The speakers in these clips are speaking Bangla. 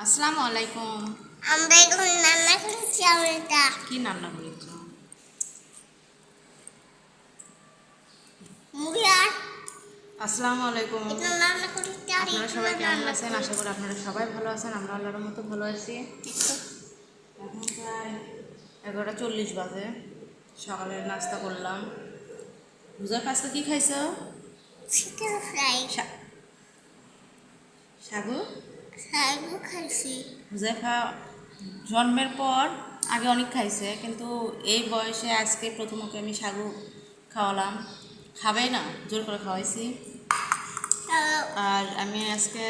আসসালামু আলাইকুম। আমরা এখন রান্না করেছি আমরা কি রান্না করেছো? মুড়ি আর আসসালামু আলাইকুম। এটা রান্না করেছি আর আপনারা এটা সবাই কেমন রান্না আছেন? আশা করেছি। করি আপনারা সবাই ভালো আছেন। আমরা আল্লাহর মতো ভালো আছি। এখন প্রায় 11:40 বাজে। সকালের নাস্তা করলাম। রোজার পাঁচটা কি খাইছো? চিকেন ফ্রাই সাগু। সাগু খাইছি। হুজাইফা জন্মের পর আগে অনেক খাইছে, কিন্তু এই বয়সে আজকে প্রথম ওকে আমি সাগু খাওয়ালাম। খাবেই না, জোর করে খাওয়াইছি। আর আমি আজকে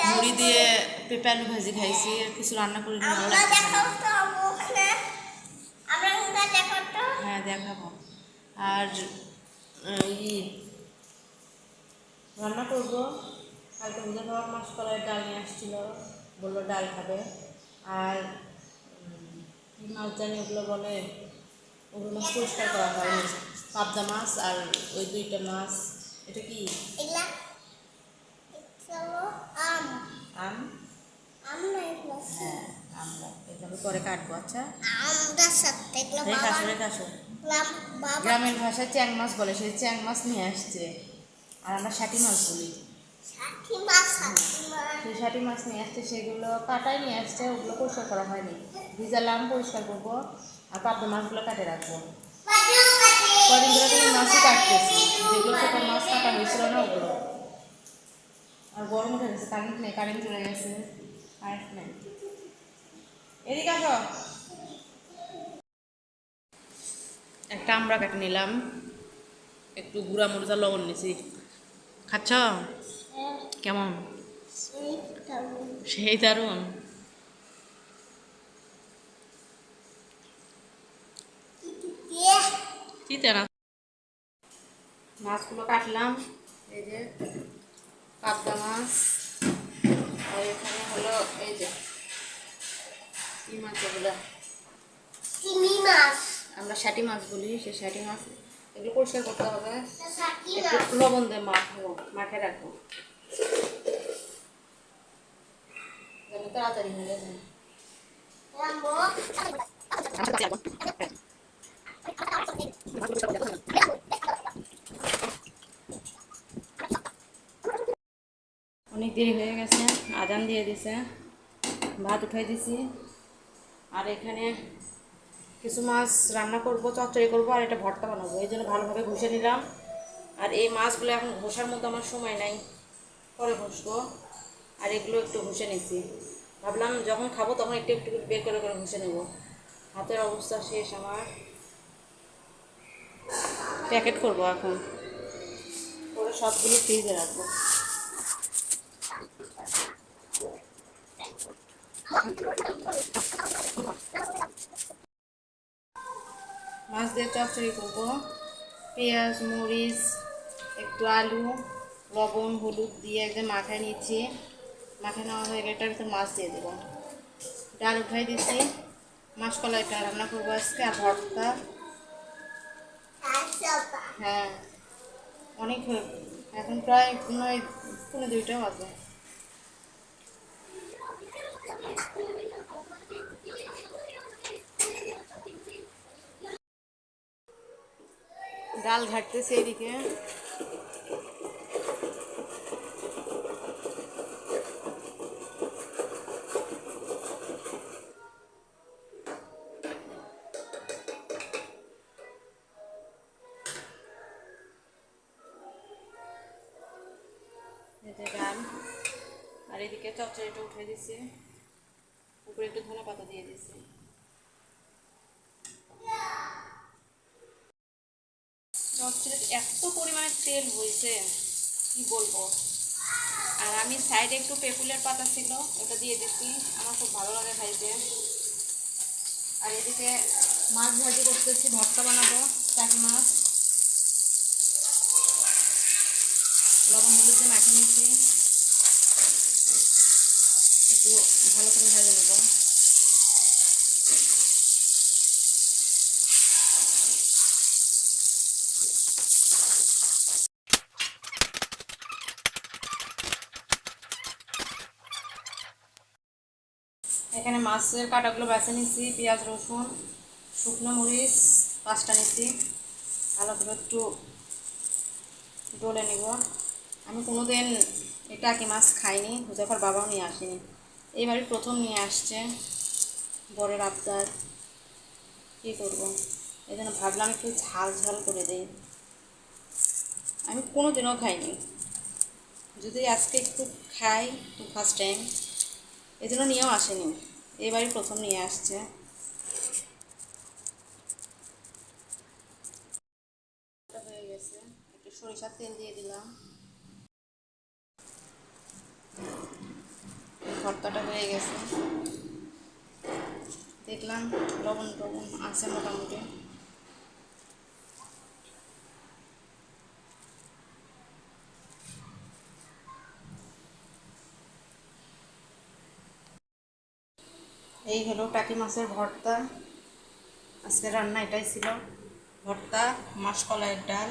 মুড়ি দিয়ে পেঁপে আলু ভাজি খাইছি, আর কিছু রান্না করিনি, ভালো আমরা লাগতেছে না। দেখাও তো ওখানে আমরা দেখাও তো হ্যাঁ, দেখাবো। আর ই রান্না করবো। কালকে বুঝে খাওয়ার মাসকলাইয়ের ডাল নিয়ে আসছিল, বললো ডাল খাবে। আর কি মাছ জানি ওগুলো বলে, ওগুলো মাছ পরিষ্কার করা হয়নি। পাবদা মাছ আর ওই দুইটা মাছ। এটা কি? এলা চলো আম আম। আমরা এগুলো হ্যাঁ, আমরা এগুলো পরে কাটবো। আচ্ছা, আমরা সাথে এগুলো রেখে বাবা আসো, রেখে আসো। বাবা গ্রামের ভাষায় চ্যাং মাছ বলে, সেই চ্যাং মাছ নিয়ে আসছে। আর আমরা শাটি মাছ বলি। সাথী মাছ সাথী মাছ সেই শাটি মাছ নিয়ে আসছে, সেগুলো কাটাই নিয়ে আসছে, ওগুলো পরিষ্কার করা হয়নি। ভিজালাম, পরিষ্কার করবো। আর পাবদা মাছগুলো কাটে রাখবো। কদিন ধরে তুমি মাছই কাটতেছি, যেগুলো ছোট মাছ কাটা হয়েছিল না ওগুলো। আর গরম উঠে গেছে, কারেন্ট নেই, কারেন্ট চলে গেছে, কারেন্ট নেই। এদিকে আসো। একটা আমরা কেটে নিলাম, একটু গুঁড়া মরিচা লবণ নিছি। খাচ্ছ? কেমন? সেই দারুণ। চিতে না। মাছগুলো কাটলাম, এই যে পাবদা মাছ। আর এখানে হলো এই যে কি মাছ এগুলো, চিনি মাছ আমরা শাটি মাছ বলি, সেই শাটি মাছ। এগুলো পরিষ্কার করতে হবে, সাথী একটু মাছ লবণ দিয়ে মাখবো, মাখে রাখবো যেন তাড়াতাড়ি হয়ে যায়। রামবো অনেক দেরি হয়ে গেছে, আজান দিয়ে দিছে, ভাত উঠাই দিছি। আর এখানে কিছু মাছ রান্না করব, চচ্চড়ি করবো, আর এটা ভর্তা বানাবো। এই জন্য ভালোভাবে ঘষে নিলাম। আর এই মাছগুলো এখন ঘষার মতো আমার সময় নাই, পরে ঘষবো। আর এগুলো একটু ঘষে নিছি, ভাবলাম যখন খাবো তখন একটু একটু বের করে করে ঘষে নেব। হাতের অবস্থা শেষ আমার। প্যাকেট করবো এখন, করে সবগুলো ফ্রিজে রাখবো। মাছ দিয়ে চচ্চড়ি করবো। পেঁয়াজ, মরিচ, একটু আলু, লবণ, হলুদ দিয়ে একদম মাখায় নিচ্ছি। মাখায় নেওয়া হয়ে গেলে এটার ভিতর মাছ দিয়ে দেবো। ডাল উঠাই দিচ্ছি, মাসকলাইটা রান্না করবো আজকে, আর ভর্তা। হ্যাঁ, অনেক হয়ে, এখন প্রায় 1:30 বাজে। ডাল ঘাটতেছে এদিকে। এই যে ডাল, আর এদিকে চচ্চড়িটা উঠে দিছি, উপরে একটু ধনে পাতা দিয়ে দিছি। চচ্চড়িতে এত পরিমাণে তেল হয়েছে, কি বলবো। আর আমি সাইডে একটু পেঁপুলের পাতা ছিল, ওটা দিয়ে দিচ্ছি, আমার খুব ভালো লাগে খাইতে। আর এদিকে মাছ ভাজি করতেছি, ভর্তা বানাবো, চাকি মাছ। লবণ হলুদ দিয়ে মাখিয়ে নিচ্ছি, একটু ভালো করে ভেজে নেবো। এখানে মাছের কাঁটাগুলো বেছে নিচ্ছি, পেঁয়াজ রসুন শুকনো মরিচ 5টা নিচ্ছি, ভালো করে একটু ডলে নিব। আমি কোনোদিন এই টাকি মাছ খাইনি, হুজাফার বাবাও নিয়ে আসেনি, এইবারই প্রথম নিয়ে আসছে, বরের আবদার, কী করবো, এই জন্য ভাবলাম একটু ঝাল ঝাল করে দিই। আমি কোনো দিনও খাইনি, যদি আজকে একটু খাই, ফার্স্ট টাইম, এই জন্য নিয়েও আসেনি, এবারই প্রথম নিয়ে আসছে। হয়ে গেছে, একটু সরিষার তেল দিয়ে দিলাম, ভর্তাটা হয়ে গেছে, দেখলাম লবণ টবণ আছে মোটামুটি। এই হলো টাকি মাছের ভর্তা, আজকে রান্না এটাই ছিল, ভর্তা, মাসকলাইয়ের ডাল,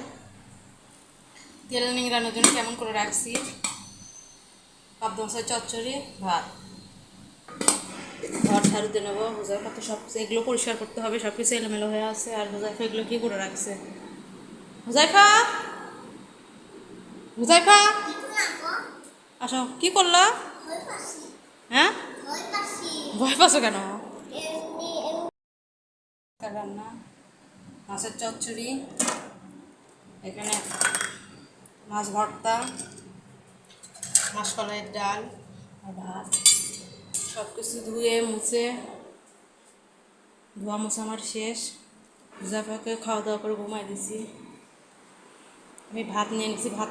তেল নিংড়ানোর জন্য কেমন করে রাখছি, পাবদা মাছের চচ্চড়ি, ভাত। ঘর ঝাড়ু দিয়ে নেবো, হুজাইফা তো সব এগুলো পরিষ্কার করতে হবে, সব কিছু এলোমেলো হয়ে আছে, আর হুজাইফা এগুলো কী করে রাখছে, হুজাইফা, হুজাইফা, আচ্ছা কী করলা? হ্যাঁ, ভয় পাচ্ছ কেন? রান্না, মাছের চচ্চড়ি, এখানে মাছ ভর্তা, মাসকলাইয়ের ডাল আর ভাত, সব কিছু ধুয়ে মুছে, ধোয়া মোছা আমার শেষ, হুজাইফাকে খাওয়া দাওয়া করে ঘুমাই দিছি, আমি ভাত নিয়ে নিছি, ভাত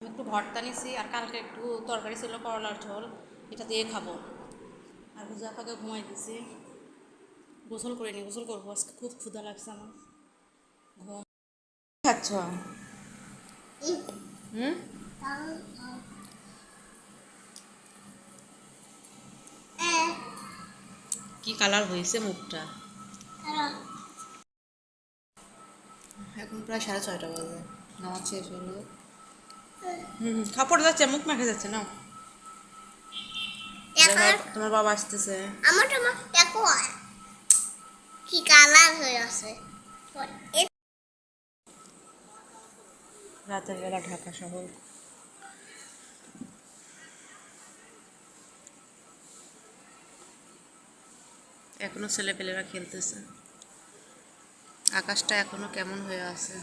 একটু ভর্তা নিছি, আর কালকে একটু তরকারি ছিল করলার ঝোল, এটা দিয়ে খাবো, আর হুজাইফাকে ঘুমাই দিছি, গোসল করে নি, গোসল করবো, আজকে খুব ক্ষুধা লাগছে আমার, ঘুম। খাচ্ছ? হুম, কি কালার হয়েছে মুখটা, এখন প্রায় 6:30 বাজে, নামাজ শেষ হলো। খাপড় যাচ্ছে, মুখ মেখে যাচ্ছে না, তোমার বাবা আসতেছে। আমার তো দেখো কি কালার হয়ে আছে। রাতের বেলা ঢাকা শহর, এখনো ছেলেপেলেরা খেলতেছে, আকাশটা এখনো কেমন হয়ে আছে।